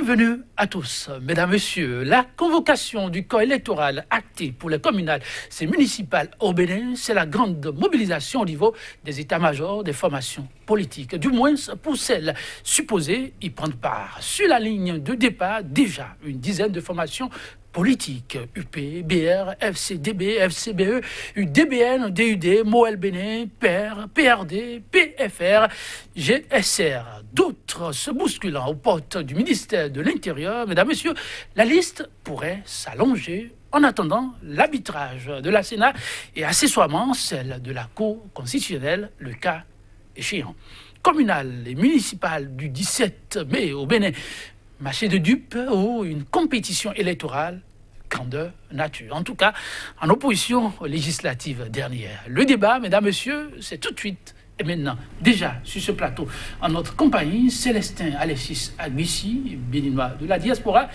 Bienvenue à tous. Mesdames, Messieurs, la convocation du corps électoral acté pour les communales et municipales au Bénin, c'est la grande mobilisation au niveau des états-majors des formations politiques, du moins pour celles supposées y prendre part. Sur la ligne de départ, déjà une dizaine de formations politiques, UP, BR, FCDB, FCBE, UDBN, DUD, MOL Bénin, PER, PRD, PFR, GSR. D'autres se bousculant aux portes du ministère de l'Intérieur. Mesdames, Messieurs, la liste pourrait s'allonger en attendant l'arbitrage de la Sénat et accessoirement celle de la Cour constitutionnelle, le cas échéant. Communale et municipale du 17 mai au Bénin, marché de dupes ou une compétition électorale grandeur nature. En tout cas, en opposition aux législatives dernières. Le débat, mesdames, messieurs, c'est tout de suite et maintenant. Déjà, sur ce plateau, en notre compagnie, Célestin Alexis Agbissi, béninois de la diaspora,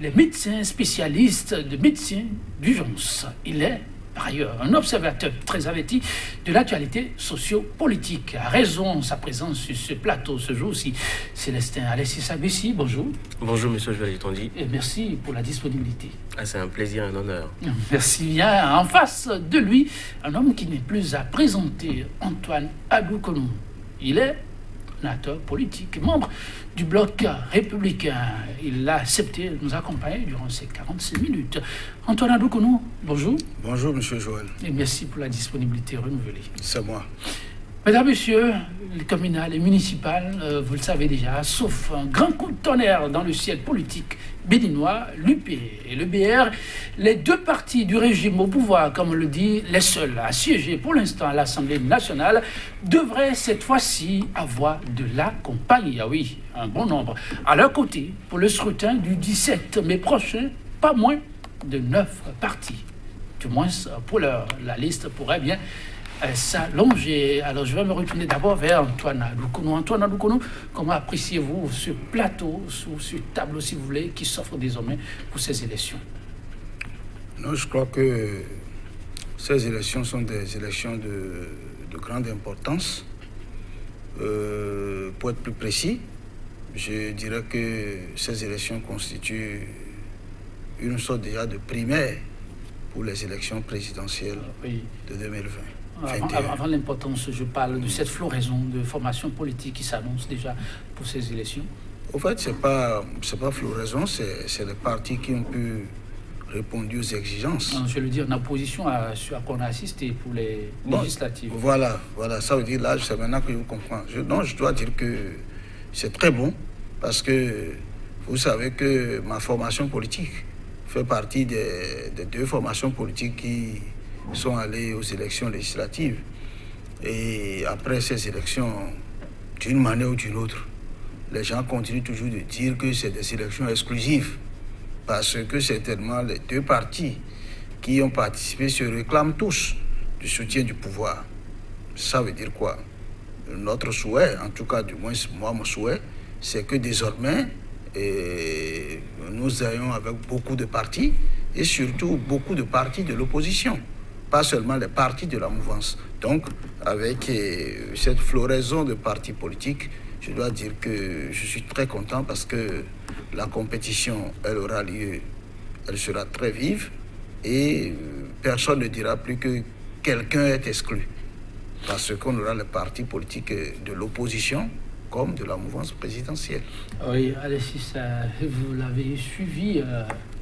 il est médecin spécialiste de médecine d'urgence. Il est par ailleurs un observateur très averti de l'actualité socio-politique. A raison sa présence sur ce plateau ce jour-ci. Célestin Alexis Agbissi, bonjour. Bonjour, monsieur Joël Tondi. Et merci pour la disponibilité. C'est un plaisir et un honneur. Merci bien. En face de lui, un homme qui n'est plus à présenter, Antoine Adoukonou. Il est un acteur politique, membre du bloc républicain. Il a accepté de nous accompagner durant ces 46 minutes. Antoine Adoukonou, bonjour. Bonjour, monsieur Joël. Et merci pour la disponibilité renouvelée. C'est moi. Mesdames, Messieurs, les communales et municipales, vous le savez déjà, sauf un grand coup de tonnerre dans le ciel politique béninois, l'UP et le BR, les deux partis du régime au pouvoir, comme on le dit, les seuls à siéger pour l'instant à l'Assemblée nationale, devraient cette fois-ci avoir de la compagnie. Ah oui, un bon nombre. À leur côté, pour le scrutin du 17 mai prochain, pas moins de 9 partis. Du moins, pour l'heure, la liste pourrait bien s'allonger. Alors, je vais me retourner d'abord vers Antoine Adoukonou. Antoine Adoukonou, comment appréciez-vous ce plateau, ce tableau, si vous voulez, qui s'offre désormais pour ces élections? Non, je crois que ces élections sont des élections de grande importance. Pour être plus précis, je dirais que ces élections constituent une sorte déjà de primaire pour les élections présidentielles de 2020. Avant l'importance, je parle de cette floraison de formations politiques qui s'annonce déjà pour ces élections. Au fait, c'est pas floraison, c'est les partis qui ont pu répondre aux exigences. Je veux dire, en opposition à ce à quoi on a assisté pour les législatives. Voilà, ça veut dire là, c'est maintenant que je comprends. Je dois dire que c'est très bon parce que vous savez que ma formation politique fait partie des deux formations politiques qui sont allés aux élections législatives. Et après ces élections, d'une manière ou d'une autre, les gens continuent toujours de dire que c'est des élections exclusives. Parce que certainement, les deux partis qui ont participé se réclament tous du soutien du pouvoir. Ça veut dire quoi? Notre souhait, en tout cas, du moins moi, mon souhait, c'est que désormais, nous ayons avec beaucoup de partis, et surtout beaucoup de partis de l'opposition. Pas seulement les partis de la mouvance. Donc, avec cette floraison de partis politiques, je dois dire que je suis très content parce que la compétition, elle aura lieu, elle sera très vive et personne ne dira plus que quelqu'un est exclu. Parce qu'on aura les partis politiques de l'opposition comme de la mouvance présidentielle. Oui, Alexis, vous l'avez suivi,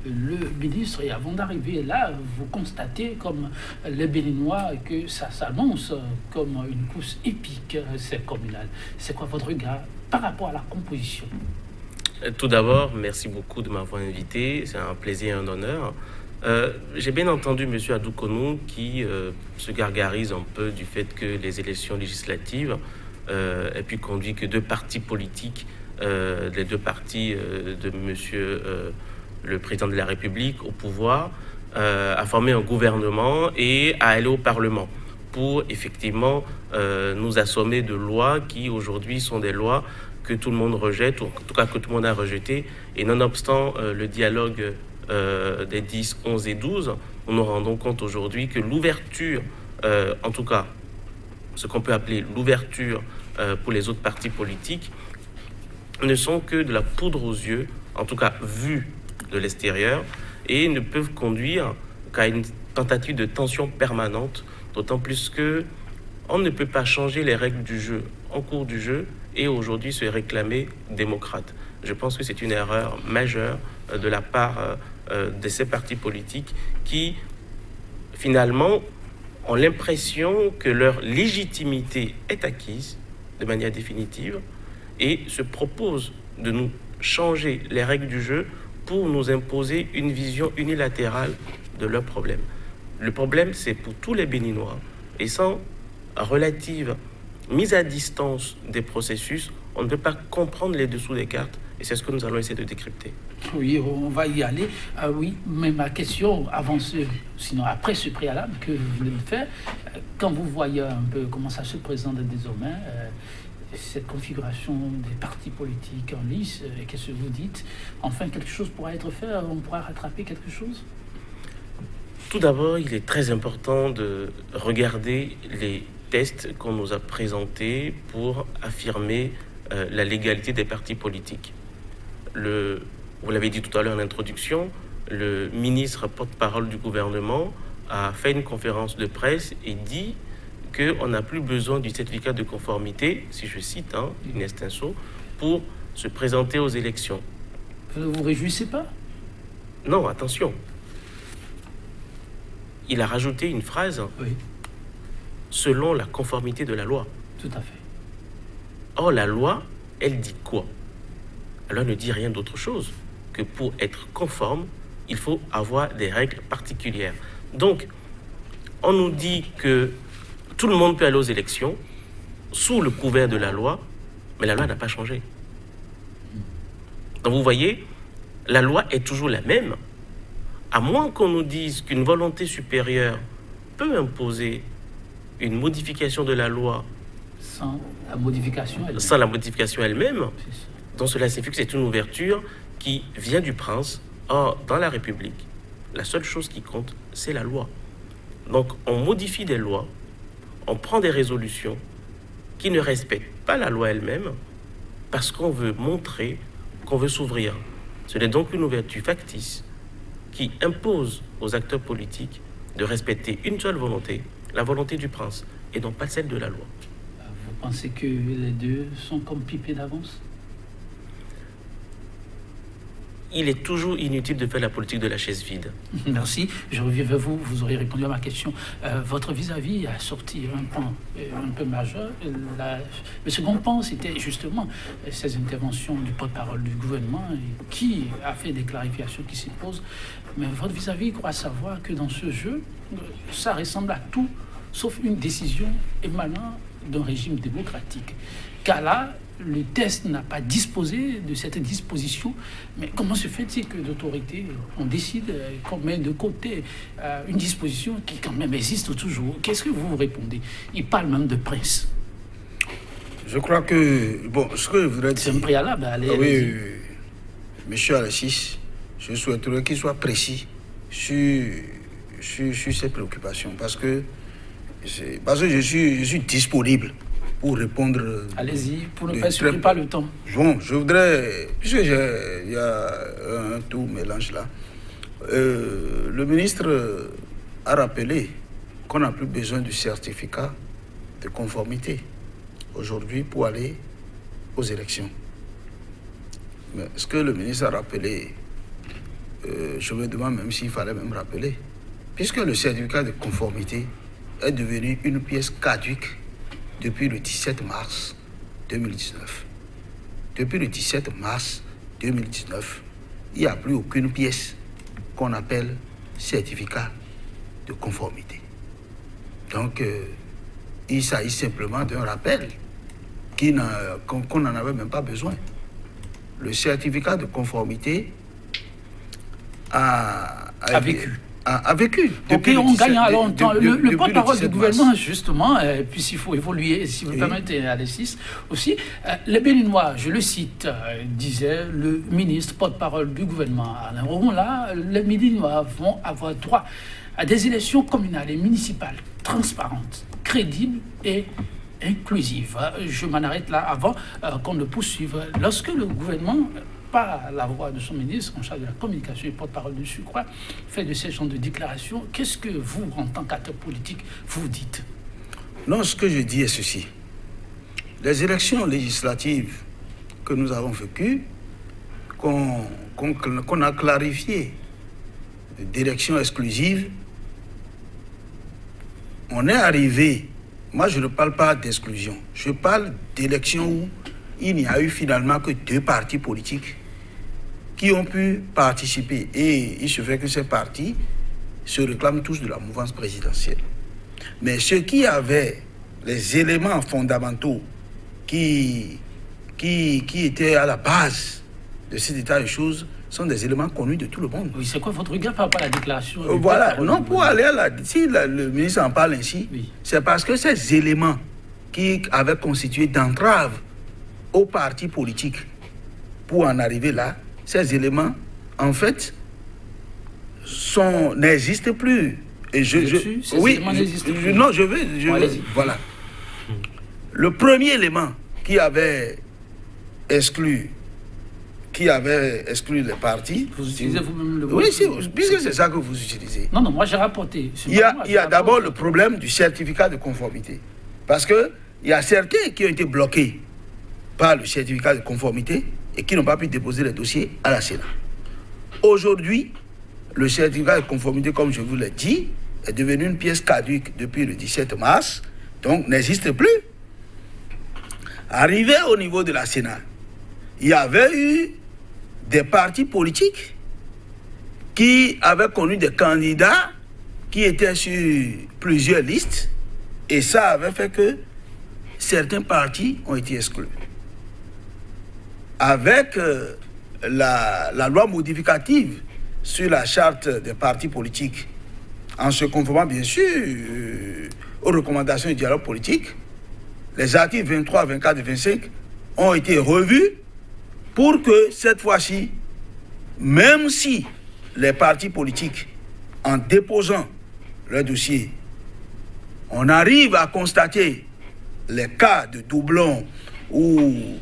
le ministre, et avant d'arriver là, vous constatez, comme les Béninois, que ça s'annonce comme une course épique, c'est communal. C'est quoi votre regard par rapport à la composition? Tout d'abord, merci beaucoup de m'avoir invité. C'est un plaisir et un honneur. J'ai bien entendu M. Adoukonou qui se gargarise un peu du fait que les élections législatives aient pu conduire que deux partis politiques, les deux partis de M. le président de la République au pouvoir, à former un gouvernement et à aller au Parlement pour effectivement nous assommer de lois qui aujourd'hui sont des lois que tout le monde rejette, ou en tout cas que tout le monde a rejeté. Et nonobstant le dialogue des 10, 11 et 12, nous nous rendons compte aujourd'hui que l'ouverture, en tout cas ce qu'on peut appeler l'ouverture pour les autres partis politiques, ne sont que de la poudre aux yeux en tout cas vues de l'extérieur, et ne peuvent conduire qu'à une tentative de tension permanente, d'autant plus que on ne peut pas changer les règles du jeu en cours du jeu et aujourd'hui se réclamer démocrate. Je pense que c'est une erreur majeure de la part de ces partis politiques qui, finalement, ont l'impression que leur légitimité est acquise de manière définitive et se proposent de nous changer les règles du jeu pour nous imposer une vision unilatérale de leurs problèmes. Le problème, c'est pour tous les Béninois, et sans relative mise à distance des processus, on ne peut pas comprendre les dessous des cartes, et c'est ce que nous allons essayer de décrypter. Oui, on va y aller. Oui, mais ma question, sinon après ce préalable que vous venez de faire, quand vous voyez un peu comment ça se présente désormais, cette configuration des partis politiques en lice, qu'est-ce que vous dites? Enfin, quelque chose pourra être fait, on pourra rattraper quelque chose? Tout d'abord, il est très important de regarder les tests qu'on nous a présentés pour affirmer la légalité des partis politiques. Vous l'avez dit tout à l'heure en introduction, le ministre porte-parole du gouvernement a fait une conférence de presse et dit qu'on n'a plus besoin du certificat de conformité, si je cite, in extenso, pour se présenter aux élections. Vous ne vous réjouissez pas? Non, attention. Il a rajouté une phrase, oui, selon la conformité de la loi. Tout à fait. Or, la loi, elle dit quoi? La loi ne dit rien d'autre chose que pour être conforme, il faut avoir des règles particulières. Donc, on nous dit que tout le monde peut aller aux élections sous le couvert de la loi, mais la loi n'a pas changé. Donc, vous voyez, la loi est toujours la même, à moins qu'on nous dise qu'une volonté supérieure peut imposer une modification de la loi sans la modification elle-même. Donc cela signifie que c'est une ouverture qui vient du prince. Or, dans la République, la seule chose qui compte, c'est la loi. Donc on modifie des lois, on prend des résolutions qui ne respectent pas la loi elle-même parce qu'on veut montrer qu'on veut s'ouvrir. Ce n'est donc une ouverture factice qui impose aux acteurs politiques de respecter une seule volonté, la volonté du prince, et non pas celle de la loi. Vous pensez que les deux sont comme pipés d'avance? Il est toujours inutile de faire la politique de la chaise vide. Merci. Je reviens vers vous. Vous aurez répondu à ma question. Votre vis-à-vis a sorti un point un peu majeur. Le second point, c'était justement ces interventions du porte-parole du gouvernement qui a fait des clarifications qui s'y posent. Mais votre vis-à-vis croit savoir que dans ce jeu, ça ressemble à tout, sauf une décision émanant d'un régime démocratique. Car là, le test n'a pas disposé de cette disposition. Mais comment se fait-il que l'autorité, on décide qu'on met de côté une disposition qui quand même existe toujours? Qu'est-ce que vous répondez? Il parle même de prince. Je crois que... Bon, ce que je voudrais dire... C'est un préalable. Allez, oui, monsieur Alexis, je souhaiterais qu'il soit précis sur ses préoccupations. Parce que je suis disponible pour répondre... Allez-y, pour ne pas pas le temps. Bon, je voudrais... Puisque il y a un tout mélange là. Le ministre a rappelé qu'on n'a plus besoin du certificat de conformité aujourd'hui pour aller aux élections. Mais ce que le ministre a rappelé, je me demande même s'il fallait même rappeler, puisque le certificat de conformité est devenu une pièce caduque depuis le 17 mars 2019. Depuis le 17 mars 2019, il n'y a plus aucune pièce qu'on appelle certificat de conformité. Donc, il s'agit simplement d'un rappel qu'on n'en avait même pas besoin. Le certificat de conformité a vécu. Ok, on gagne alors le porte-parole du gouvernement, justement, puisqu'il faut évoluer, si vous le permettez, Alexis, aussi. Les Béninois, je le cite, disait le ministre porte-parole du gouvernement, Alain Roron, là, les Béninois vont avoir droit à des élections communales et municipales transparentes, crédibles et inclusive. Je m'en arrête là avant qu'on ne poursuive. Lorsque le gouvernement pas la voix de son ministre en charge de la communication et porte-parole de surcroît, fait de ces genres de déclarations. Qu'est-ce que vous, en tant qu'acteur politique, vous dites? Non, ce que je dis est ceci. Les élections législatives que nous avons vécues, qu'on a clarifiées d'élections exclusives, on est arrivé, moi je ne parle pas d'exclusion, je parle d'élections où il n'y a eu finalement que 2 partis politiques qui ont pu participer. Et il se fait que ces partis se réclament tous de la mouvance présidentielle. Mais ceux qui avaient les éléments fondamentaux qui étaient à la base de cet état de choses sont des éléments connus de tout le monde. Oui, c'est quoi votre regard par rapport à la déclaration? Voilà, non, pour aller à si le ministre en parle ainsi, oui, c'est parce que ces éléments qui avaient constitué d'entrave aux partis politiques pour en arriver là, ces éléments, en fait, n'existent plus. Et voilà. Le premier élément qui avait exclu les partis. Vous utilisez vous-même le mot? Oui, puisque c'est ça que vous utilisez. Non, moi j'ai rapporté. Il y a d'abord le problème du certificat de conformité. Parce qu'il y a certains qui ont été bloqués par le certificat de conformité et qui n'ont pas pu déposer les dossiers à la Sénat. Aujourd'hui, le certificat de conformité, comme je vous l'ai dit, est devenu une pièce caduque depuis le 17 mars, donc n'existe plus. Arrivé au niveau de la Sénat, il y avait eu des partis politiques qui avaient connu des candidats qui étaient sur plusieurs listes, et ça avait fait que certains partis ont été exclus. Avec la loi modificative sur la charte des partis politiques, en se conformant bien sûr aux recommandations du dialogue politique, les articles 23, 24 et 25 ont été revus pour que cette fois-ci, même si les partis politiques, en déposant leur dossier, on arrive à constater les cas de doublons ou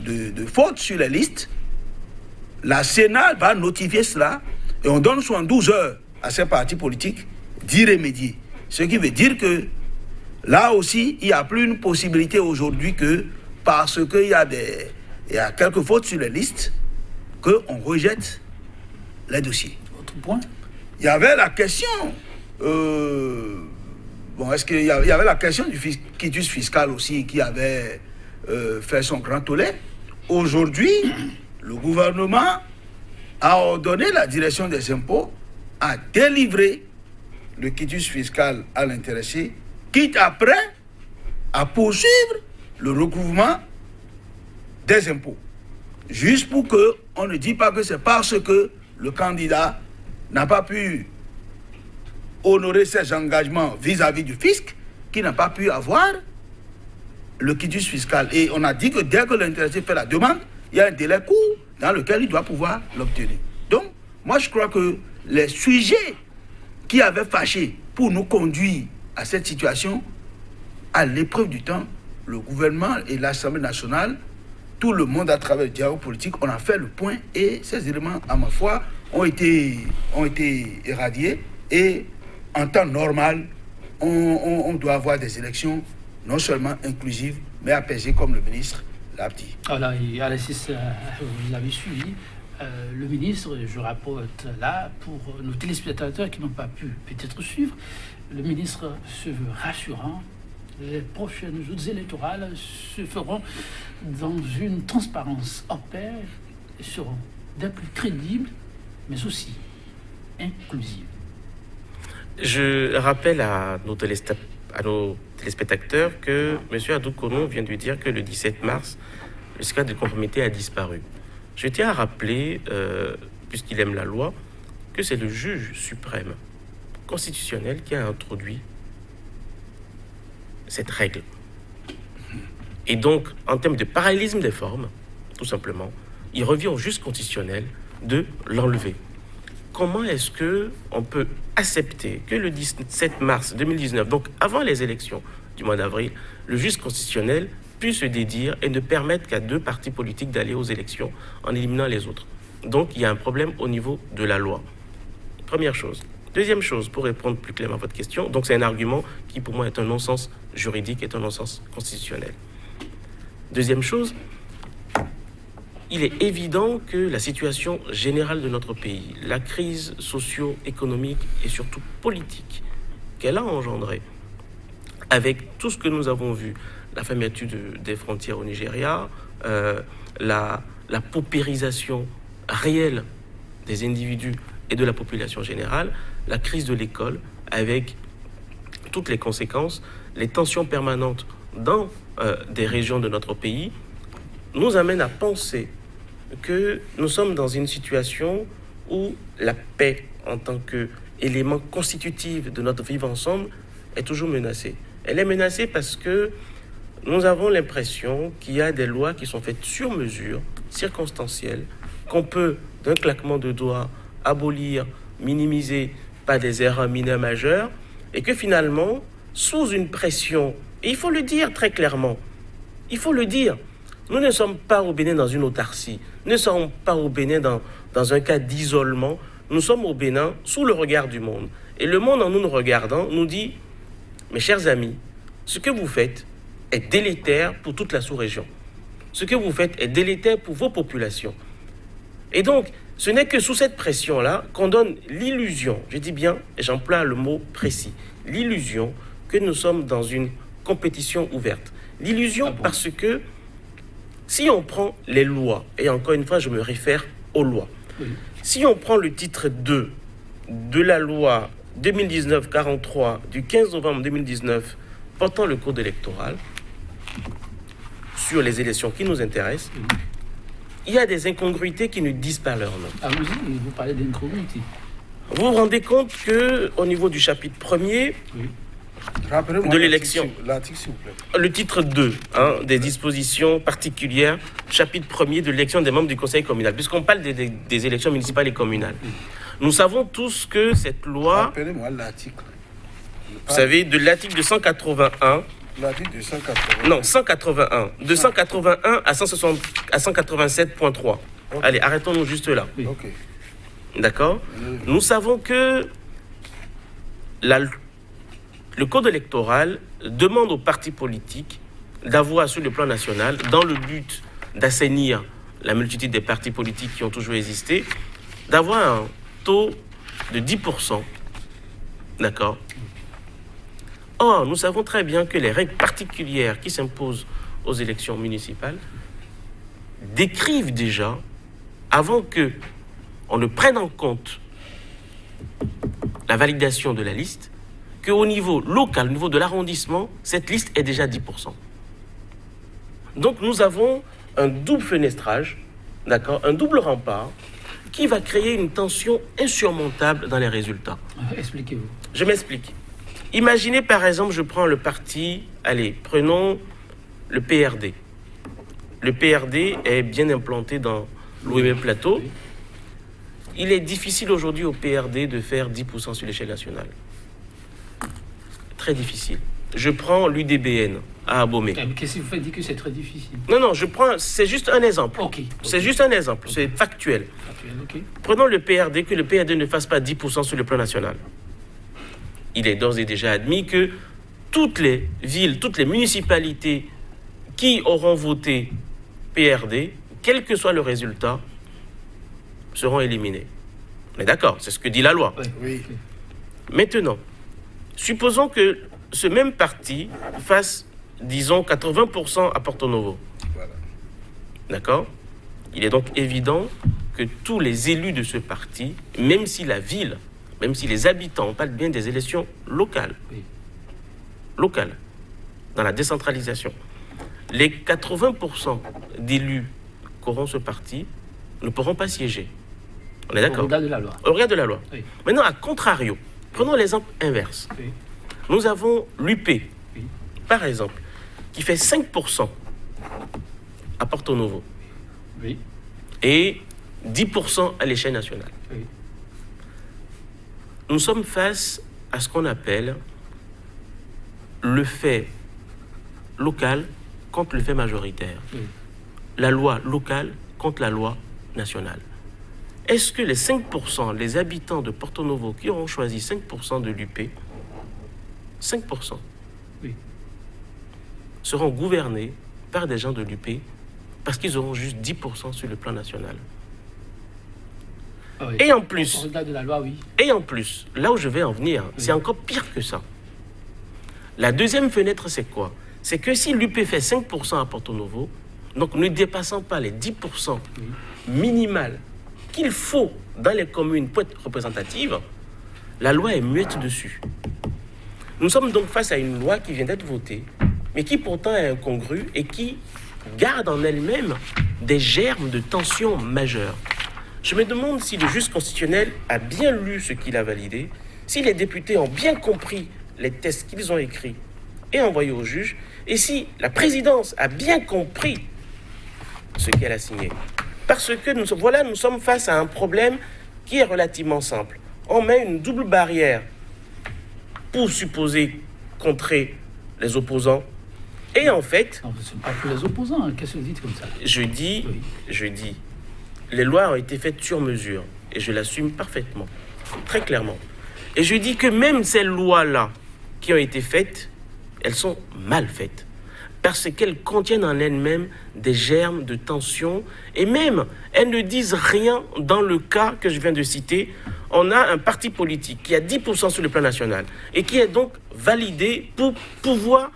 de fautes sur les listes, la Sénat va notifier cela et on donne 72 heures à ces partis politiques d'y remédier. Ce qui veut dire que là aussi, il n'y a plus une possibilité aujourd'hui que parce qu'il y a quelques fautes sur les listes, qu'on rejette les dossiers. Autre point? Il y avait la question, est-ce qu'il y avait la question du quitus fiscal aussi qui avait fait son grand tollé. Aujourd'hui, le gouvernement a ordonné la direction des impôts à délivrer le quitus fiscal à l'intéressé, quitte après à poursuivre le recouvrement des impôts. Juste pour qu'on ne dise pas que c'est parce que le candidat n'a pas pu honorer ses engagements vis-à-vis du fisc qu'il n'a pas pu avoir le quitus fiscal. Et on a dit que dès que l'intéressé fait la demande, il y a un délai court dans lequel il doit pouvoir l'obtenir. Donc, moi je crois que les sujets qui avaient fâché pour nous conduire à cette situation, à l'épreuve du temps, le gouvernement et l'Assemblée nationale, tout le monde à travers le dialogue politique, on a fait le point et ces éléments, à ma foi, ont été éradiés. Et en temps normal, on doit avoir des élections non seulement inclusives, mais apaisées comme le ministre l'a dit. Voilà, et Alexis, vous l'avez suivi. Le ministre, je rapporte là, pour nos téléspectateurs qui n'ont pas pu peut-être suivre, le ministre se veut rassurant. Les prochaines joutes électorales se feront dans une transparence hors pair et seront des plus crédibles, mais aussi inclusives. Je rappelle à nos téléspectateurs que M. Adou-Konou vient de dire que le 17 mars, le certificat de conformité a disparu. Je tiens à rappeler, puisqu'il aime la loi, que c'est le juge suprême constitutionnel qui a introduit cette règle. Et donc, en termes de parallélisme des formes, tout simplement, il revient au juge constitutionnel de l'enlever. Comment est-ce qu'on peut accepter que le 17 mars 2019, donc avant les élections du mois d'avril, le juge constitutionnel puisse se dédire et ne permettre qu'à 2 partis politiques d'aller aux élections en éliminant les autres. Donc, il y a un problème au niveau de la loi. Première chose. Deuxième chose, pour répondre plus clairement à votre question, donc c'est un argument qui pour moi est un non-sens juridique, est un non-sens constitutionnel. Deuxième chose, il est évident que la situation générale de notre pays, la crise socio-économique et surtout politique qu'elle a engendrée, avec tout ce que nous avons vu, la fermeture des frontières au Nigeria, la paupérisation réelle des individus et de la population générale, la crise de l'école avec toutes les conséquences, les tensions permanentes dans des régions de notre pays, nous amène à penser que nous sommes dans une situation où la paix en tant qu'élément constitutif de notre vivre ensemble est toujours menacée. Elle est menacée parce que nous avons l'impression qu'il y a des lois qui sont faites sur mesure, circonstancielles, qu'on peut, d'un claquement de doigts, abolir, minimiser par des erreurs mineures majeures, et que finalement, sous une pression, et il faut le dire très clairement, il faut le dire, nous ne sommes pas au Bénin dans une autarcie, nous ne sommes pas au Bénin dans un cas d'isolement, nous sommes au Bénin sous le regard du monde. Et le monde, en nous regardant, nous dit, mes chers amis, ce que vous faites est délétère pour toute la sous-région. Ce que vous faites est délétère pour vos populations. Et donc, ce n'est que sous cette pression-là qu'on donne l'illusion, je dis bien, et j'emploie le mot précis, l'illusion que nous sommes dans une compétition ouverte. L'illusion parce que si on prend les lois, et encore une fois je me réfère aux lois, si on prend le titre 2 de la loi 2019-43 du 15 novembre 2019 portant le code électoral sur les élections qui nous intéressent, il y a des incongruités qui ne disent pas leur nom. Allons-y, vous parlez d'incongruité. Vous vous rendez compte qu'au niveau du chapitre 1er de l'élection, l'article, s'il vous plaît. Le titre 2 des dispositions particulières, chapitre 1er de l'élection des membres du conseil communal, puisqu'on parle des élections municipales et communales. Nous savons tous que cette loi, Rappelez-moi l'article. vous savez, de l'article de 181, L'article de 181. non, 181, de 181 à 187.3. Okay. Allez, arrêtons-nous juste là. Ok. D'accord ? Nous savons que le code électoral demande aux partis politiques d'avoir sur le plan national, dans le but d'assainir la multitude des partis politiques qui ont toujours existé, d'avoir un taux de 10%. D'accord ? Or, nous savons très bien que les règles particulières qui s'imposent aux élections municipales décrivent déjà, avant qu'on ne prenne en compte la validation de la liste, qu'au niveau local, au niveau de l'arrondissement, cette liste est déjà 10%. Donc nous avons un double fenestrage, d'accord, un double rempart, qui va créer une tension insurmontable dans les résultats. Expliquez-vous. Je m'explique. Imaginez par exemple, je prends le parti, allez, prenons le PRD. Le PRD est bien implanté dans l'Ouémé Plateau. Il est difficile aujourd'hui au PRD de faire 10% sur l'échelle nationale. Très difficile. Je prends l'UDBN à Abomey. Qu'est-ce qui vous fait dire que c'est très difficile? Non, c'est juste un exemple. Okay. C'est juste un exemple, c'est factuel. Okay. Prenons le PRD, que le PRD ne fasse pas 10% sur le plan national. Il est d'ores et déjà admis que toutes les villes, toutes les municipalités qui auront voté PRD, quel que soit le résultat, seront éliminées. On est d'accord, c'est ce que dit la loi. Oui. Maintenant, supposons que ce même parti fasse, disons, 80% à Porto Novo. Voilà. D'accord ? Il est donc évident que tous les élus de ce parti, même si la ville, même si les habitants, on parle bien des élections locales, locales, dans la décentralisation, les 80% d'élus qu'auront ce parti ne pourront pas siéger. On est d'accord ? Au regard de la loi. Au regard de la loi. Oui. Maintenant, à contrario, prenons l'exemple inverse. Oui. Nous avons l'UP, Oui. par exemple, qui fait 5% à Porto Novo Oui. et 10% à l'échelle nationale. Oui. Nous sommes face à ce qu'on appelle le fait local contre le fait majoritaire. La loi locale contre la loi nationale. Est-ce que les 5%, les habitants de Porto Novo qui auront choisi 5% de l'UP, 5%, seront gouvernés par des gens de l'UP parce qu'ils auront juste 10% sur le plan national? Et en plus, là où je vais en venir, c'est encore pire que ça. La deuxième fenêtre, c'est quoi? C'est que si l'UP fait 5% à Porto Novo, donc ne dépassant pas les 10% minimales qu'il faut dans les communes pour être représentatives, la loi est muette dessus. Nous sommes donc face à une loi qui vient d'être votée, mais qui pourtant est incongrue et qui garde en elle-même des germes de tension majeure. Je me demande si le juge constitutionnel a bien lu ce qu'il a validé, si les députés ont bien compris les textes qu'ils ont écrits et envoyés au juge, et si la présidence a bien compris ce qu'elle a signé. Parce que nous sommes face à un problème qui est relativement simple. On met une double barrière pour supposer contrer les opposants. Et en fait... Non, ce n'est pas pour les opposants, hein. Qu'est-ce que vous dites comme ça? Je dis, les lois ont été faites sur mesure. Et je l'assume parfaitement, très clairement. Et je dis que même ces lois-là qui ont été faites, elles sont mal faites. Parce qu'elles contiennent en elles-mêmes des germes de tension. Et même, elles ne disent rien dans le cas que je viens de citer. On a un parti politique qui a 10% sur le plan national et qui est donc validé pour pouvoir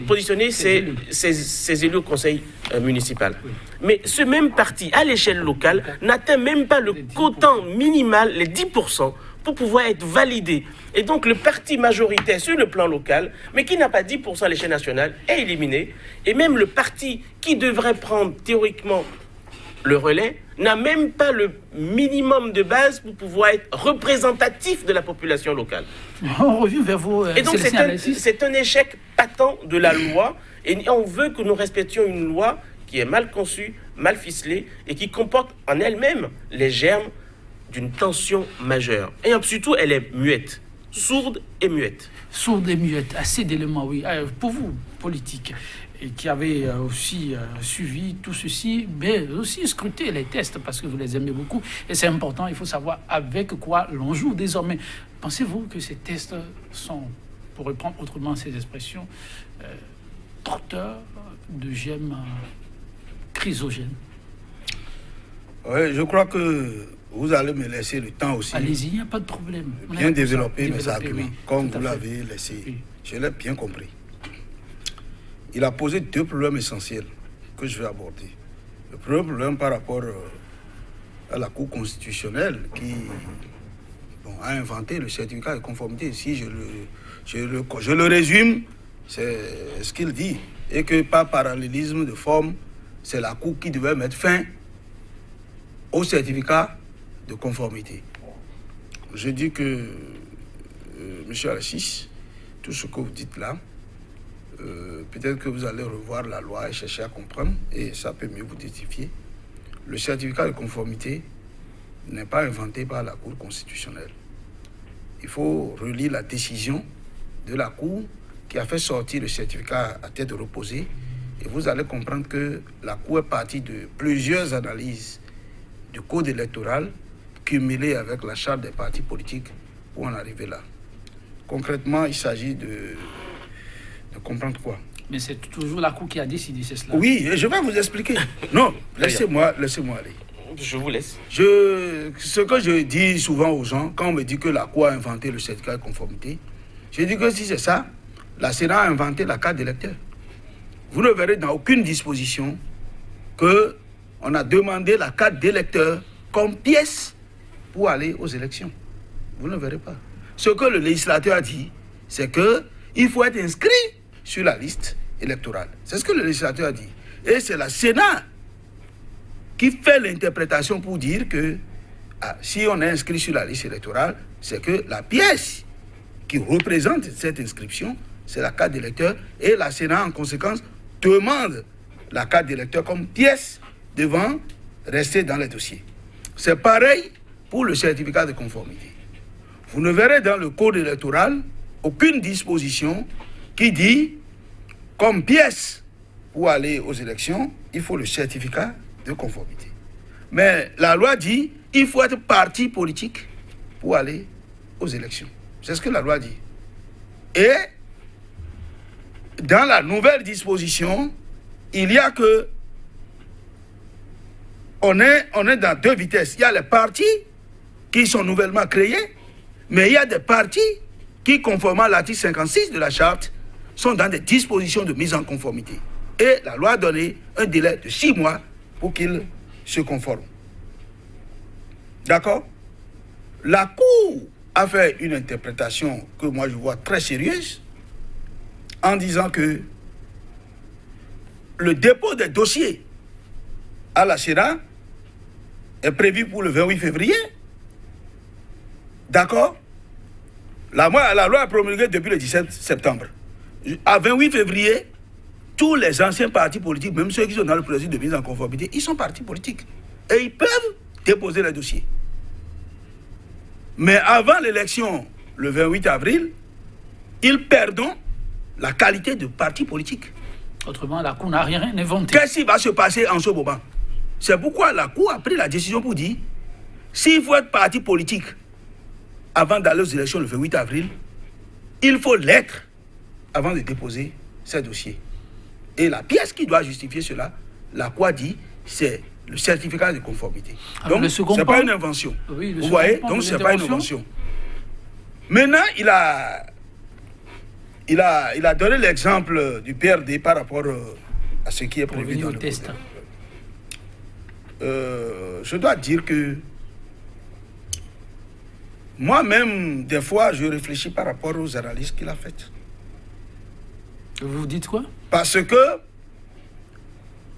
positionner ses élus au conseil municipal. Oui. Mais ce même parti, à l'échelle locale, n'atteint même pas le quotient minimal, les 10%, pour pouvoir être validé. Et donc le parti majoritaire sur le plan local, mais qui n'a pas 10% à l'échelle nationale, est éliminé. Et même le parti qui devrait prendre théoriquement le relais n'a même pas le minimum de base pour pouvoir être représentatif de la population locale. On revient vers vous. Et donc c'est un échec patent de la loi. Et on veut que nous respections une loi qui est mal conçue, mal ficelée et qui comporte en elle-même les germes d'une tension majeure. Et surtout, elle est muette, sourde et muette. Sourde et muette, assez d'éléments, oui. Pour vous, politique, et qui avez aussi suivi tout ceci, mais aussi scruté les tests parce que vous les aimez beaucoup. Et c'est important, il faut savoir avec quoi l'on joue désormais. Pensez-vous que ces tests sont, pour reprendre autrement ces expressions, porteurs de gemmes chrysogènes? Oui, je crois que vous allez me laisser le temps aussi. Allez-y, il n'y a pas de problème. Bien développer mes arguments, oui, comme vous l'avez laissé. Oui. Je l'ai bien compris. Il a posé deux problèmes essentiels que je vais aborder. Le premier problème par rapport à la Cour constitutionnelle qui a inventé le certificat de conformité. Si je le résume, c'est ce qu'il dit. Et que par parallélisme de forme, c'est la Cour qui devait mettre fin au certificat de conformité. Je dis que, M. Alexis, tout ce que vous dites là, peut-être que vous allez revoir la loi et chercher à comprendre, et ça peut mieux vous justifier. Le certificat de conformité n'est pas inventé par la Cour constitutionnelle. Il faut relire la décision de la Cour qui a fait sortir le certificat à tête reposée, et vous allez comprendre que la Cour est partie de plusieurs analyses du code électoral cumulées avec la charte des partis politiques pour en arriver là. Concrètement, il s'agit de comprendre quoi? Mais c'est toujours la Cour qui a décidé, c'est cela? Oui, je vais vous expliquer. Non, laissez-moi aller. Je vous laisse. Ce que je dis souvent aux gens, quand on me dit que la Cour a inventé le certificat de conformité, je dis que si c'est ça, la Sénat a inventé la carte d'électeur. Vous ne verrez dans aucune disposition qu'on a demandé la carte d'électeur comme pièce pour aller aux élections. Vous ne verrez pas. Ce que le législateur a dit, c'est qu'il faut être inscrit sur la liste électorale. C'est ce que le législateur a dit. Et c'est la Sénat qui fait l'interprétation pour dire que si on est inscrit sur la liste électorale, c'est que la pièce qui représente cette inscription, c'est la carte d'électeur. Et la Sénat, en conséquence, demande la carte d'électeur comme pièce devant rester dans les dossiers. C'est pareil pour le certificat de conformité. Vous ne verrez dans le code électoral aucune disposition qui dit, comme pièce pour aller aux élections, il faut le certificat de conformité. Mais la loi dit il faut être parti politique pour aller aux élections. C'est ce que la loi dit. Et dans la nouvelle disposition, il y a que on est dans deux vitesses. Il y a les partis qui sont nouvellement créés, mais il y a des partis qui, conformément à l'article 56 de la charte, sont dans des dispositions de mise en conformité. Et la loi a donné un délai de 6 mois pour qu'ils se conforment. D'accord? La Cour a fait une interprétation que moi je vois très sérieuse en disant que le dépôt des dossiers à la Sénat est prévu pour le 28 février. D'accord? La loi est promulguée depuis le 17 septembre. À 28 février, tous les anciens partis politiques, même ceux qui sont dans le processus de mise en conformité, ils sont partis politiques. Et ils peuvent déposer les dossiers. Mais avant l'élection, le 28 avril, ils perdent la qualité de parti politique. Autrement, la Cour n'a rien inventé. Qu'est-ce qui va se passer en ce moment? C'est pourquoi la Cour a pris la décision pour dire, s'il faut être parti politique avant d'aller aux élections le 28 avril, il faut l'être avant de déposer ces dossiers. Et la pièce qui doit justifier cela, la Cour dit, c'est le certificat de conformité. Alors, donc, ce n'est pas une invention. Oui, vous voyez? Donc, ce n'est pas une invention. Maintenant, il a donné l'exemple du PRD par rapport à ce qui est prévu dans le test. Je dois dire que moi-même, des fois, je réfléchis par rapport aux analyses qu'il a faites. Vous dites quoi? Parce que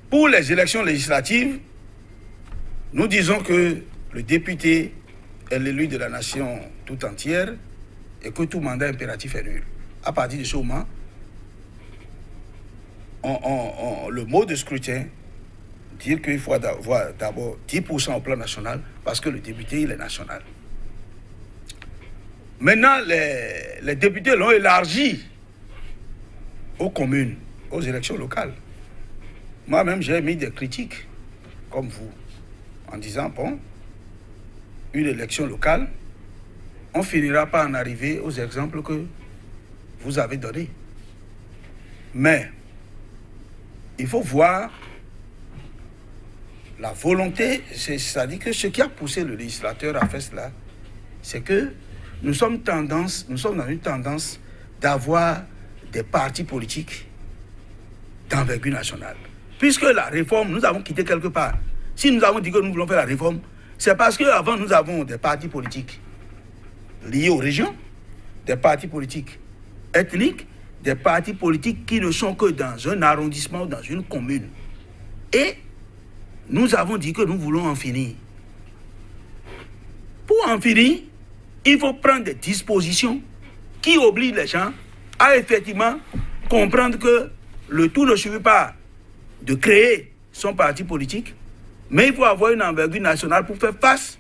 pour les élections législatives, nous disons que le député est l'élu de la nation tout entière et que tout mandat impératif est nul. À partir de ce moment, le mot de scrutin dire qu'il faut avoir d'abord 10% au plan national parce que le député, il est national. Maintenant, les députés l'ont élargi aux communes, aux élections locales. Moi-même, j'ai mis des critiques, comme vous, en disant, bon, une élection locale, on finira par en arriver aux exemples que vous avez donnés. Mais, il faut voir la volonté, c'est-à-dire que ce qui a poussé le législateur à faire cela, c'est que nous sommes dans une tendance d'avoir des partis politiques d'envergure nationale. Puisque la réforme, nous avons quitté quelque part. Si nous avons dit que nous voulons faire la réforme, c'est parce qu'avant nous avons des partis politiques liés aux régions, des partis politiques ethniques, des partis politiques qui ne sont que dans un arrondissement ou dans une commune. Et nous avons dit que nous voulons en finir. Pour en finir, il faut prendre des dispositions qui obligent les gens à effectivement comprendre que le tout ne suffit pas de créer son parti politique, mais il faut avoir une envergure nationale pour faire face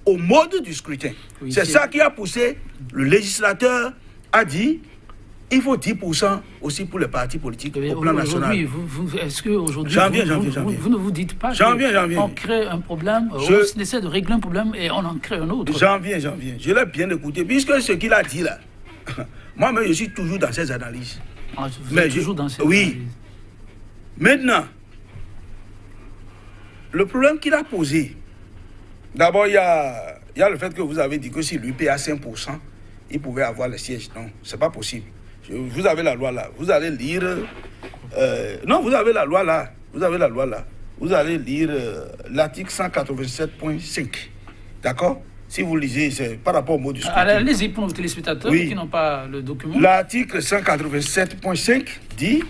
au mode du scrutin. Oui, c'est ça qui a poussé le législateur à dire il faut 10% aussi pour les partis politiques au plan national. Est-ce qu'aujourd'hui, vous ne vous dites pas qu'on crée un problème, on essaie de régler un problème et on en crée un autre? J'en viens. Je l'ai bien écouté, puisque ce qu'il a dit là, moi-même je suis toujours dans ces analyses. Vous êtes toujours dans ces analyses. Maintenant, le problème qu'il a posé, d'abord il y a le fait que vous avez dit que si l'UP a 5%, il pouvait avoir les sièges. Non, c'est pas possible. Vous avez la loi là. Vous allez lire... non, vous avez la loi là. Vous allez lire l'article 187.5. D'accord? Si vous lisez, c'est par rapport au mot du scrutin. Allez-y pour nos téléspectateurs qui n'ont pas le document. L'article 187.5 dit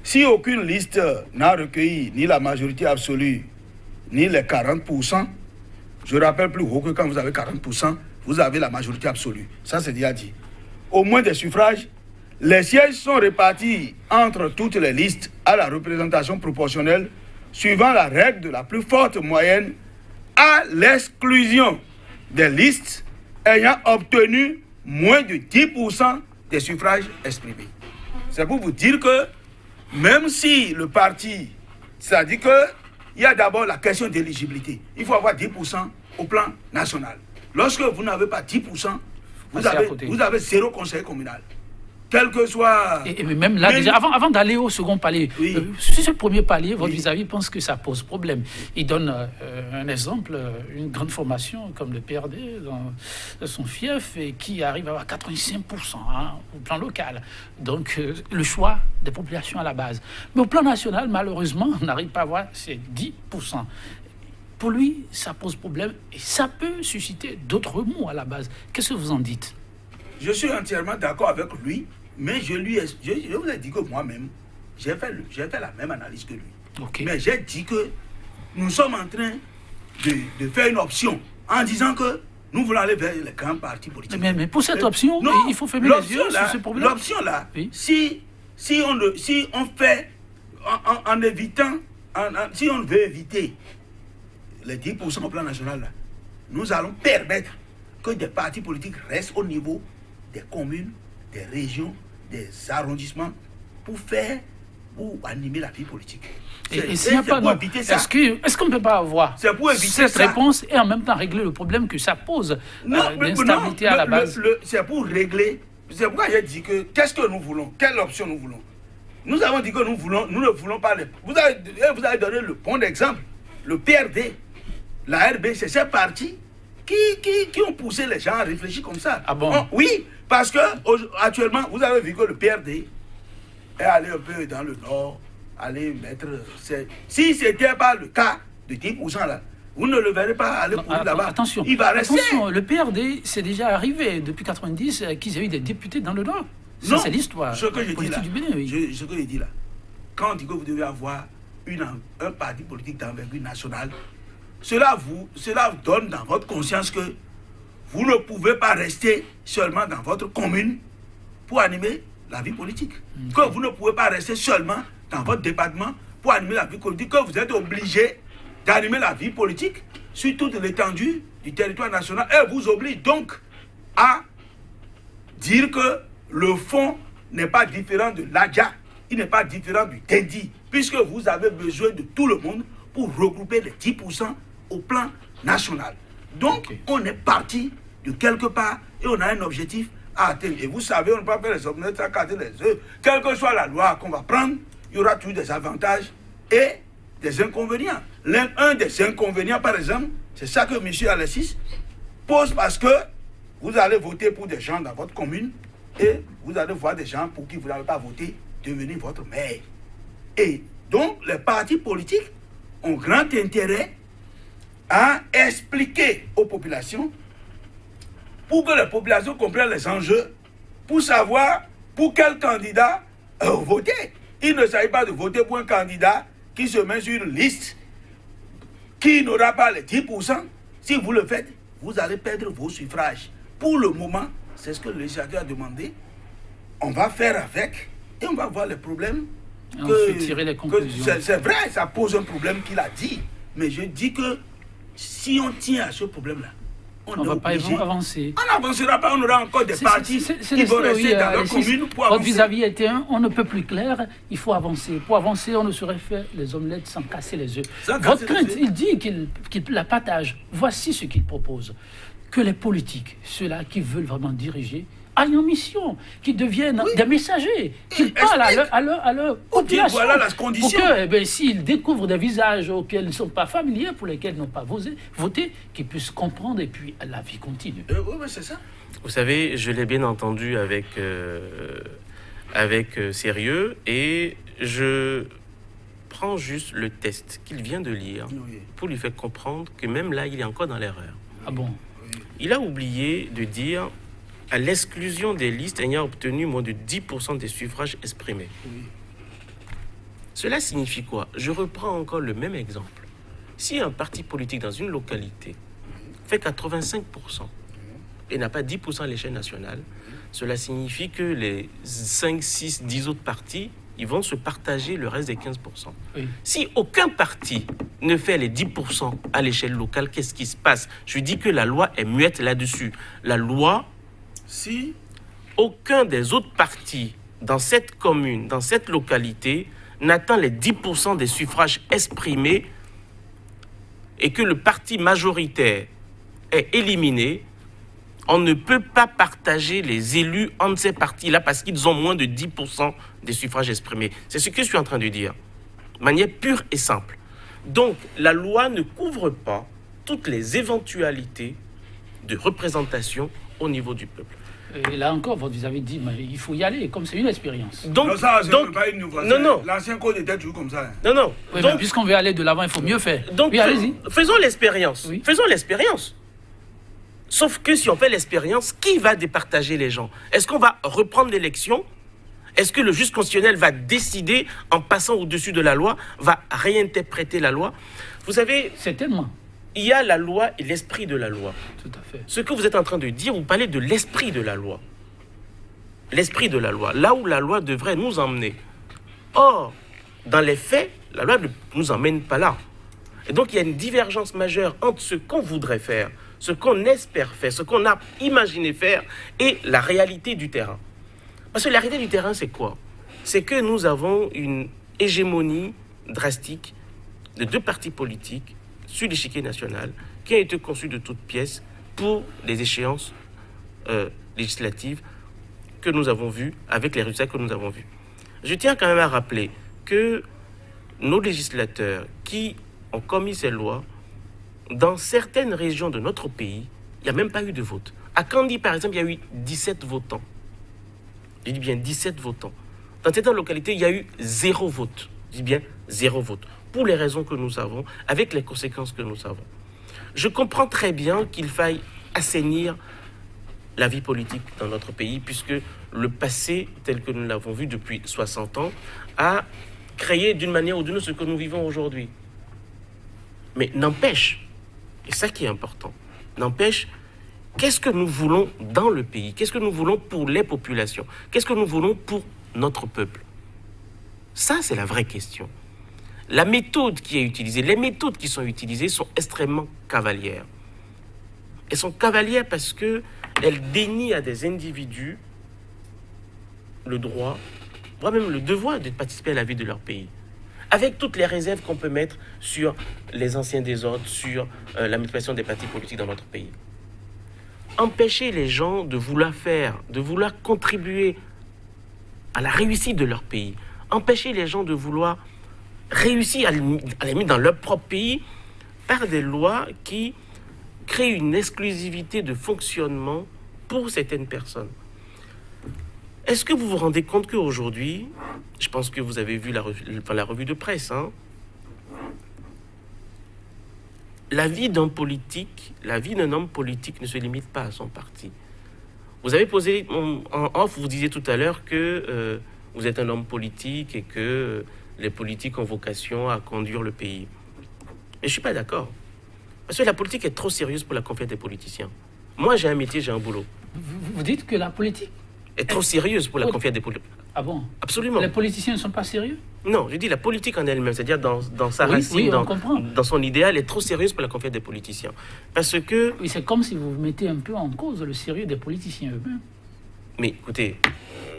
si aucune liste n'a recueilli ni la majorité absolue, ni les 40%, je rappelle plus haut que quand vous avez 40%, vous avez la majorité absolue. Ça, c'est déjà dit. Au moins des suffrages, les sièges sont répartis entre toutes les listes à la représentation proportionnelle suivant la règle de la plus forte moyenne à l'exclusion des listes ayant obtenu moins de 10% des suffrages exprimés. C'est pour vous dire que même si le parti, c'est-à-dire qu'il y a d'abord la question d'éligibilité. Il faut avoir 10% au plan national. Lorsque vous n'avez pas 10%, vous avez 0 conseil communal. Quel que soit... Et même là, déjà, avant d'aller au second palier, Oui. sur ce premier palier, votre Oui. vis-à-vis pense que ça pose problème. Il donne un exemple, une grande formation comme le PRD dans son fief, et qui arrive à avoir 85% au plan local. Donc, le choix des populations à la base. Mais au plan national, malheureusement, on n'arrive pas à avoir ces 10%. Pour lui, ça pose problème et ça peut susciter d'autres mots à la base. Qu'est-ce que vous en dites? Je suis entièrement d'accord avec lui, mais je vous ai dit que moi-même, j'ai fait la même analyse que lui. Ok. Mais j'ai dit que nous sommes en train de faire une option en disant que nous voulons aller vers les grands partis politiques. Mais pour cette option, Non, il faut fermer les yeux sur ce problème. L'option là, Oui. si on fait en évitant, si on veut éviter les 10% au plan national, là, nous allons permettre que des partis politiques restent au niveau des communes, des régions, des arrondissements pour animer la vie politique. Et s'il n'y a pas, pour éviter ça. est-ce qu'on ne peut pas avoir C'est pour éviter cette ça. réponse et en même temps régler le problème que ça pose Mais d'instabilité à la base? C'est pour régler. C'est pourquoi j'ai dit que qu'est-ce que nous voulons? Quelle option nous voulons? Nous avons dit que nous ne voulons pas. Vous avez donné le bon exemple. Le PRD, la RB, c'est ces partis qui ont poussé les gens à réfléchir comme ça. Ah bon? Oui, parce que actuellement, vous avez vu que le PRD est allé un peu dans le nord, aller mettre. Si ce n'était pas le cas de 10% là, vous ne le verrez pas aller pour là-bas. Attention, il va rester. attention, le PRD, c'est déjà arrivé depuis 90 qu'ils aient eu des députés dans le Nord. Ça, c'est l'histoire Ce que je dis politique là, du Bénin. Oui. ce que je dis là, quand on dit que vous devez avoir un parti politique d'envergure nationale, cela donne dans votre conscience que vous ne pouvez pas rester seulement dans votre commune pour animer la vie politique. Que vous ne pouvez pas rester seulement dans votre département pour animer la vie politique, que vous êtes obligé d'animer la vie politique sur toute l'étendue du territoire national. Et vous oblige donc à dire que le fond n'est pas différent de l'Adja, il n'est pas différent du Tendi, puisque vous avez besoin de tout le monde pour regrouper les 10% au plan national. Donc, on est parti de quelque part et on a un objectif à atteindre. Et vous savez, on ne peut pas faire les omelettes à casser les œufs. Quelle que soit la loi qu'on va prendre, il y aura toujours des avantages et des inconvénients. Un des inconvénients, par exemple, c'est ça que M. Alexis pose, parce que vous allez voter pour des gens dans votre commune et vous allez voir des gens pour qui vous n'avez pas voté devenir votre maire. Et donc, les partis politiques ont grand intérêt à expliquer aux populations pour que les populations comprennent les enjeux, pour savoir pour quel candidat voter. Il ne s'agit pas de voter pour un candidat qui se met sur une liste qui n'aura pas les 10%. Si vous le faites, vous allez perdre vos suffrages. Pour le moment, c'est ce que le législateur a demandé. On va faire avec et on va voir les problèmes. Ensuite, tirer les conclusions. C'est vrai, ça pose un problème qu'il a dit. Mais je dis que si on tient à ce problème-là, on ne va pas obligé. Avancer. On n'avancera pas, on aura encore des partis qui vont rester dans leur commune pour avancer. Votre vis-à-vis était on ne peut plus clair, il faut avancer. Pour avancer, on ne saurait faire les omelettes sans casser les œufs. Votre crainte, il dit qu'il la partage. Voici ce qu'il propose. Que les politiques, ceux-là qui veulent vraiment diriger, aillent en mission, qui deviennent des messagers, qu'ils parlent à leur population. Voilà la condition. Pour que, s'ils découvrent des visages auxquels ils ne sont pas familiers, pour lesquels ils n'ont pas voté, qu'ils puissent comprendre et puis la vie continue. Oui, c'est ça. Vous savez, je l'ai bien entendu avec sérieux et je prends juste le test qu'il vient de lire pour lui faire comprendre que même là, il est encore dans l'erreur. Ah bon? Il a oublié de dire à l'exclusion des listes ayant obtenu moins de 10% des suffrages exprimés. Oui. Cela signifie quoi? Je reprends encore le même exemple. Si un parti politique dans une localité fait 85% et n'a pas 10% à l'échelle nationale, cela signifie que les 5, 6, 10 autres partis, ils vont se partager le reste des 15%. Oui. Si aucun parti ne fait les 10% à l'échelle locale, qu'est-ce qui se passe? Je dis que la loi est muette là-dessus. La loi, si aucun des autres partis dans cette commune, dans cette localité, n'atteint les 10% des suffrages exprimés et que le parti majoritaire est éliminé, on ne peut pas partager les élus entre ces partis-là parce qu'ils ont moins de 10% des suffrages exprimés. C'est ce que je suis en train de dire, de manière pure et simple. Donc, la loi ne couvre pas toutes les éventualités de représentation au niveau du peuple. Et là encore, vous avez dit, mais il faut y aller, comme c'est une expérience. Donc, non, ça, c'est pas une nouveauté. non. L'ancien code était toujours comme ça. Non. Oui, Donc, puisqu'on veut aller de l'avant, il faut mieux faire. Donc, oui, allez-y. Faisons l'expérience. Oui. Faisons l'expérience. Sauf que si on fait l'expérience, qui va départager les gens? Est-ce qu'on va reprendre l'élection? Est-ce que le juge constitutionnel va décider, en passant au-dessus de la loi, va réinterpréter la loi? Vous savez, Certainement. il y a la loi et l'esprit de la loi. Tout à fait. Ce que vous êtes en train de dire, vous parlez de l'esprit de la loi. L'esprit de la loi, là où la loi devrait nous emmener. Or, dans les faits, la loi ne nous emmène pas là. Et donc, il y a une divergence majeure entre ce qu'on voudrait faire, ce qu'on espère faire, ce qu'on a imaginé faire et la réalité du terrain. Parce que la réalité du terrain, c'est quoi? C'est que nous avons une hégémonie drastique de deux partis politiques sur l'échiquier national qui a été conçu de toutes pièces pour les échéances législatives que nous avons vues, avec les résultats que nous avons vus. Je tiens quand même à rappeler que nos législateurs qui ont commis ces lois, dans certaines régions de notre pays, il n'y a même pas eu de vote. À Kandi, par exemple, il y a eu 17 votants. Je dis bien 17 votants. Dans certaines localités, il y a eu 0 vote. Je dis bien 0 vote. Pour les raisons que nous savons, avec les conséquences que nous savons. Je comprends très bien qu'il faille assainir la vie politique dans notre pays, puisque le passé, tel que nous l'avons vu depuis 60 ans, a créé d'une manière ou d'une autre ce que nous vivons aujourd'hui. Mais n'empêche, et ça qui est important, n'empêche, qu'est-ce que nous voulons dans le pays? Qu'est-ce que nous voulons pour les populations? Qu'est-ce que nous voulons pour notre peuple? Ça, c'est la vraie question. La méthode qui est utilisée, les méthodes qui sont utilisées sont extrêmement cavalières. Elles sont cavalières parce qu'elles dénient à des individus le droit, voire même le devoir de participer à la vie de leur pays. Avec toutes les réserves qu'on peut mettre sur les anciens désordres, sur la manipulation des partis politiques dans notre pays. Empêcher les gens de vouloir faire, de vouloir contribuer à la réussite de leur pays. Empêcher les gens de vouloir réussir à la limite dans leur propre pays par des lois qui créent une exclusivité de fonctionnement pour certaines personnes. Est-ce que vous vous rendez compte qu'aujourd'hui, je pense que vous avez vu la revue de presse, hein, la vie d'un politique, la vie d'un homme politique ne se limite pas à son parti. Vous avez posé, en off, vous disiez tout à l'heure que vous êtes un homme politique et que les politiques ont vocation à conduire le pays. Mais je ne suis pas d'accord. Parce que la politique est trop sérieuse pour la confiance des politiciens. Moi, j'ai un métier, j'ai un boulot. Vous dites que la politique est trop sérieuse pour la confiance des politiciens. Ah bon? Absolument. Les politiciens ne sont pas sérieux? Non, je dis la politique en elle-même, c'est-à-dire dans sa racine, oui, dans son idéal, est trop sérieuse pour la confiance des politiciens. Parce que... Oui, c'est comme si vous mettez un peu en cause le sérieux des politiciens eux-mêmes. Mais écoutez,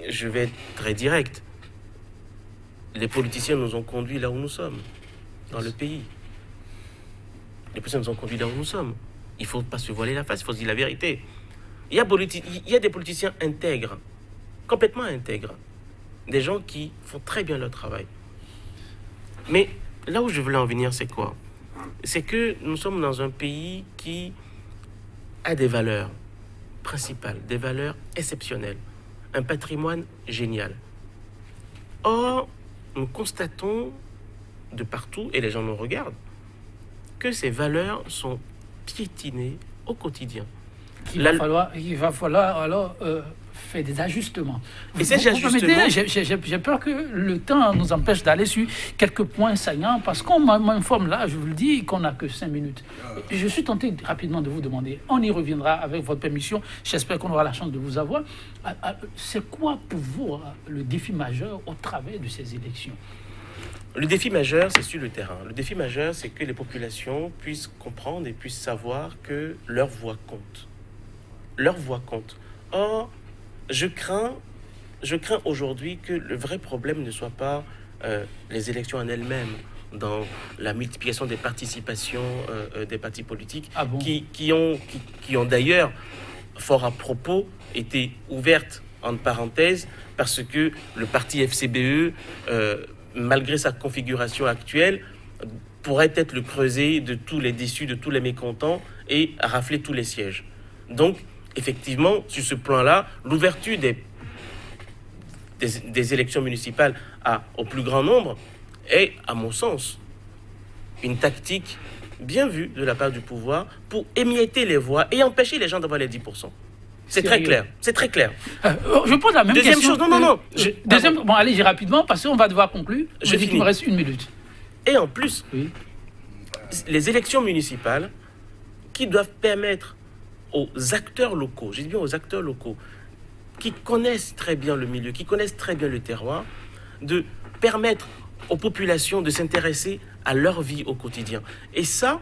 je vais être très direct. Les politiciens nous ont conduits là où nous sommes, dans le pays. Les politiciens nous ont conduits là où nous sommes. Il ne faut pas se voiler la face, il faut se dire la vérité. Il y a des politiciens intègres, complètement intègres. Des gens qui font très bien leur travail. Mais là où je voulais en venir, c'est quoi? C'est que nous sommes dans un pays qui a des valeurs principales, des valeurs exceptionnelles, un patrimoine génial. Or, nous constatons de partout, et les gens nous regardent, que ces valeurs sont piétinées au quotidien. Il va falloir alors faire des ajustements. Et ces ajustements... J'ai peur que le temps nous empêche d'aller sur quelques points saillants, parce qu'on m'informe là, je vous le dis, qu'on n'a que 5 minutes. Je suis tenté rapidement de vous demander, on y reviendra avec votre permission, j'espère qu'on aura la chance de vous avoir. C'est quoi pour vous le défi majeur au travers de ces élections? Le défi majeur, c'est sur le terrain. Le défi majeur, c'est que les populations puissent comprendre et puissent savoir que leur voix compte. Leur voix compte. Or, je crains aujourd'hui que le vrai problème ne soit pas les élections en elles-mêmes, dans la multiplication des participations des partis politiques, Ah bon? qui ont d'ailleurs, fort à propos, été ouvertes entre parenthèses, parce que le parti FCBE, malgré sa configuration actuelle, pourrait être le creuset de tous les déçus, de tous les mécontents, et rafler tous les sièges. Donc, effectivement, sur ce plan-là, l'ouverture des élections municipales au plus grand nombre est, à mon sens, une tactique bien vue de la part du pouvoir pour émietter les voix et empêcher les gens d'avoir les 10%. C'est très clair. C'est très clair. Je pose la même Deuxième question. chose, non. Bon, allez-y rapidement, parce qu'on va devoir conclure. Je dis qu'il me reste 1 minute. Et en plus, Oui. les élections municipales qui doivent permettre aux acteurs locaux, je dis bien aux acteurs locaux, qui connaissent très bien le milieu, qui connaissent très bien le terroir, de permettre aux populations de s'intéresser à leur vie au quotidien. Et ça,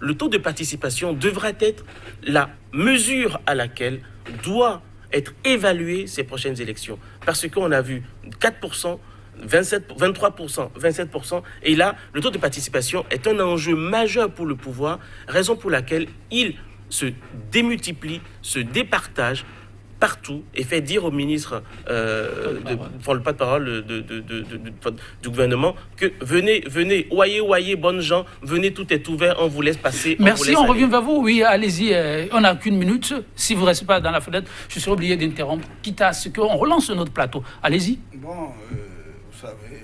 le taux de participation devrait être la mesure à laquelle doit être évaluée ces prochaines élections. Parce qu'on a vu 4%, 23%, 27%, et là, le taux de participation est un enjeu majeur pour le pouvoir, raison pour laquelle il se démultiplie, se départage partout et fait dire au ministre pour le pas de parole du gouvernement que venez, oyez, bonnes gens, venez, tout est ouvert, on vous laisse passer. Merci, on revient vers vous. Oui, allez-y, on n'a qu'1 minute. Si vous ne restez pas dans la fenêtre, je serai obligé d'interrompre, quitte à ce qu'on relance notre plateau. Allez-y. Bon, vous savez,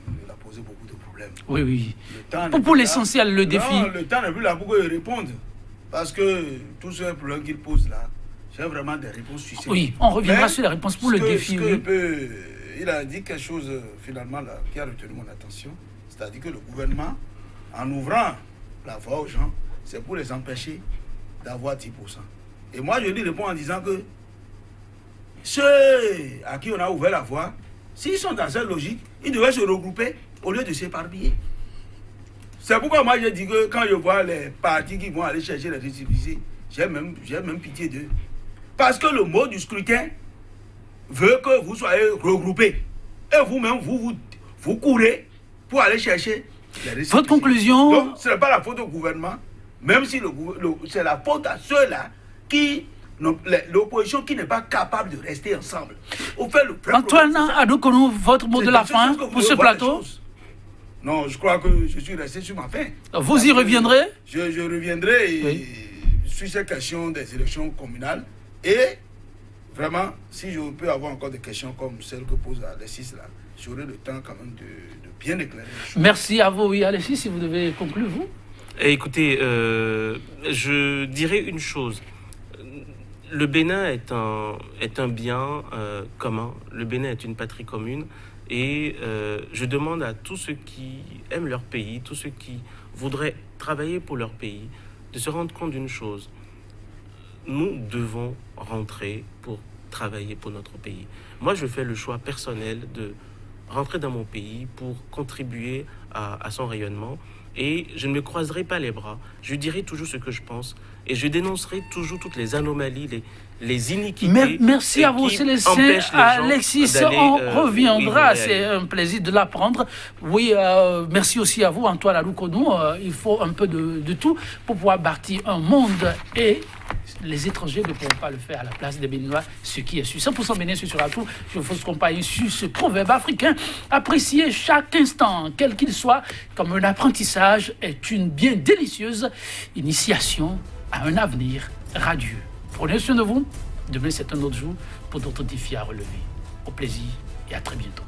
il a posé beaucoup de problèmes. Oui. Le temps pour l'essentiel, le défi. Non, le temps n'est plus là pour qu'ils répondent. Parce que tous ces problèmes qu'il pose là, c'est vraiment des réponses suicidaires. Oui, on reviendra sur les réponses pour le défi. Il a dit quelque chose finalement là, qui a retenu mon attention. C'est-à-dire que le gouvernement, en ouvrant la voie aux gens, c'est pour les empêcher d'avoir 10%. Et moi, je lui réponds en disant que ceux à qui on a ouvert la voie, s'ils sont dans cette logique, ils devraient se regrouper au lieu de s'éparpiller. C'est pourquoi moi je dis que quand je vois les partis qui vont aller chercher les récépissés, j'ai même pitié d'eux. Parce que le mot du scrutin veut que vous soyez regroupés. Et vous-même, vous courez pour aller chercher les récépissés. Votre conclusion? Donc, ce n'est pas la faute au gouvernement, même si c'est la faute à ceux-là qui... l'opposition qui n'est pas capable de rester ensemble. Antoine Adou-Konou, votre mot de la fin pour ce plateau? Non, je crois que je suis resté sur ma fin. Vous y reviendrez? Je reviendrai sur cette question des élections communales. Et vraiment, si je peux avoir encore des questions comme celle que pose Alexis là, j'aurai le temps quand même de bien éclairer les choses. Merci à vous, oui, Alexis, si vous devez conclure, vous. Écoutez, je dirais une chose. Le Bénin est un bien commun. Le Bénin est une patrie commune. Et je demande à tous ceux qui aiment leur pays, tous ceux qui voudraient travailler pour leur pays, de se rendre compte d'une chose. Nous devons rentrer pour travailler pour notre pays. Moi, je fais le choix personnel de rentrer dans mon pays pour contribuer à son rayonnement. Et je ne me croiserai pas les bras. Je dirai toujours ce que je pense. Et je dénoncerai toujours toutes les anomalies, les iniquités. Merci à vous, Célestin. Alexis, on reviendra. C'est un plaisir de l'apprendre. Oui, merci aussi à vous, Antoine Adou-Konou. Il faut un peu de tout pour pouvoir bâtir un monde. Et les étrangers ne pourront pas le faire à la place des Béninois, ce qui est sûr. 100% Bénin, ce sera tout. Je vous accompagne sur ce proverbe africain. Apprécier chaque instant, quel qu'il soit, comme un apprentissage, est une bien délicieuse initiation à un avenir radieux. Prenez soin de vous. Demain, c'est un autre jour pour d'autres défis à relever. Au plaisir et à très bientôt.